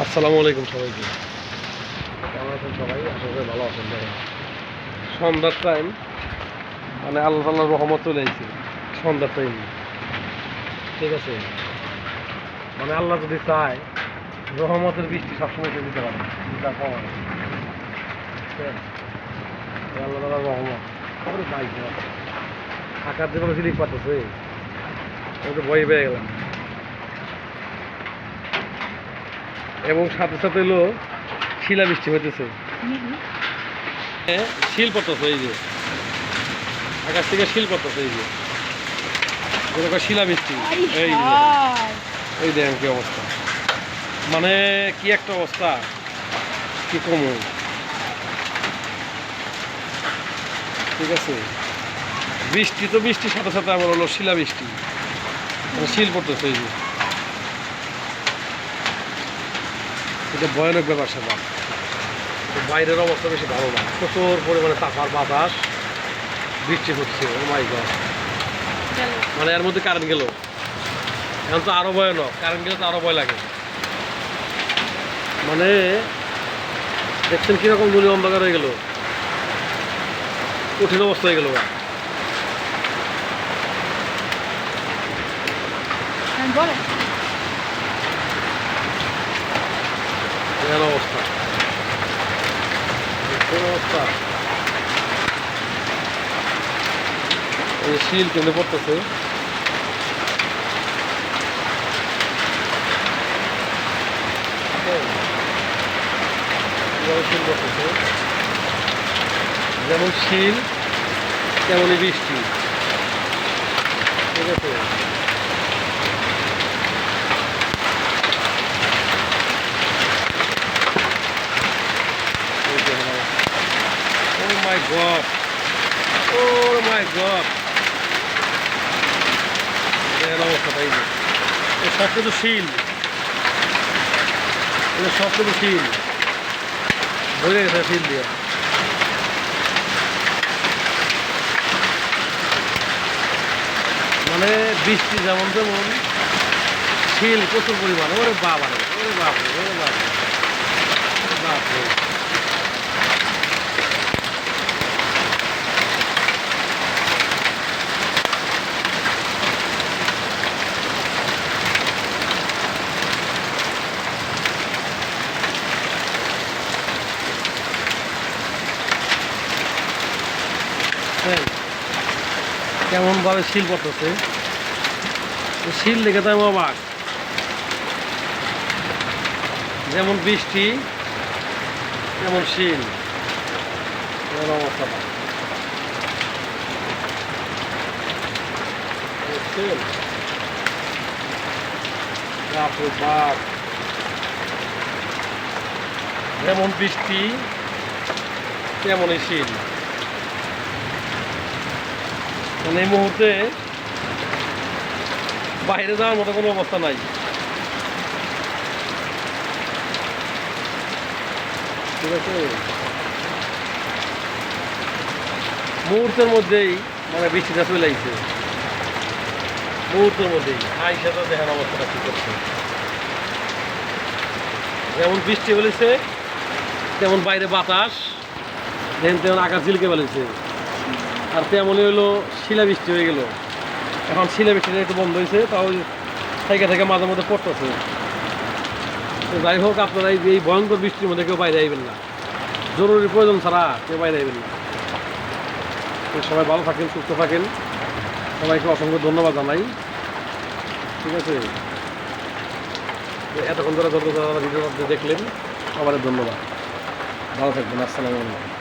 আসসালামু আলাইকুম সবাইকে। কেমন আছেন সবাই? আশা করি ভালো আছেন। সন্ধ্যার টাইম, মানে আল্লাহ তাআলার রহমত চলে এসেছে সন্ধ্যার টাইম, ঠিক আছে। মানে আল্লাহ যদি চায় রহমতের বৃষ্টি সবসময় সে দিতে পারে, তার প্রমাণ আল্লাহ তাআলার রহমত। তারপরে বাইক আকার যেভাবে সিলিপ পাচ্ছে আমি তো ভয় পেয়ে গেলাম। এবং সাথে সাথে এলো শিলাবৃষ্টি হইতেছে, শিল পড়তেছে, এই যে আকাশ থেকে শিল পড়তেছে, এই যে শিলাবৃষ্টি। এই এই দেখেন কি অবস্থা, মানে কি একটা অবস্থা, কি কমু, ঠিক আছে। বৃষ্টি তো বৃষ্টির সাথে সাথে আমার হলো শিলাবৃষ্টি, মানে শিল পড়তেছে, এই যে এটা ভয়ানক ব্যাপার স্যাপার। বাইরের অবস্থা বেশি ভালো না, প্রচুর পরিমাণে তাপার বাতাস, বৃষ্টি হচ্ছে। ও মাই গড, মানে এর মধ্যে কারেন্ট গেল, এখন তো আরো ভয়ানক, কারেন্ট গেলে তো আরো ভয় লাগে। মানে দেখছেন কিরকম দুলি অন্ধকার হয়ে গেল, কঠিন অবস্থা হয়ে গেল। অবস্থা অবস্থা এই শিল কেমনে পড়তেছে, শিল পড়তেছে, যেমন শিল তেমনই বৃষ্টি, ঠিক আছে। Oh my God! Oh my God! দেখেন অবস্থাটা, এই যে সব কিছু শিল, সব কিছু শিল ভরে গেছে শিল দিয়ে। মানে বৃষ্টি যেমন তেমন শিল প্রচুর পরিমাণে। ওরে বাবারে, ওরে বাপরে, ওরে বাপরে, বাপরে। কেমন ভাবে শিল পড়তেছে, শিল দেখে তো আমি অবাক। যেমন বৃষ্টি তেমন শিল, অবস্থাটা যেমন বৃষ্টি তেমনই শিল। মানে এই মুহূর্তে বাইরে যাওয়ার মতো কোনো অবস্থা নাই, ঠিক আছে। মুহূর্তের মধ্যেই মানে বৃষ্টিটা চলে আসছে, মুহূর্তের মধ্যেই আইসা তো দেখেন অবস্থাটা কি করছে। যেমন বৃষ্টি বলেছে তেমন বাইরে বাতাস, দেখেন তেমন আকাশ ঝিলকে বলেছে, আর তেমনই হলো শিলাবৃষ্টি হয়ে গেল। এখন শিলাবৃষ্টিটা একটু বন্ধ হয়েছে, তাও থেকে থেকে মাঝে মধ্যে পড়তেছে। তো যাই হোক, আপনারা এই ভয়ঙ্কর বৃষ্টির মধ্যে কেউ বাইরে আইবেন না, জরুরি প্রয়োজন ছাড়া কেউ বাইরে আইবেন না। তো সবাই ভালো থাকেন, সুস্থ থাকেন, সবাইকে অসংখ্য ধন্যবাদ জানাই, ঠিক আছে। এতক্ষণ ধরে যত ভিডিও দেখলেন সবার ধন্যবাদ, ভালো থাকবেন। আসসালামু আলাইকুম।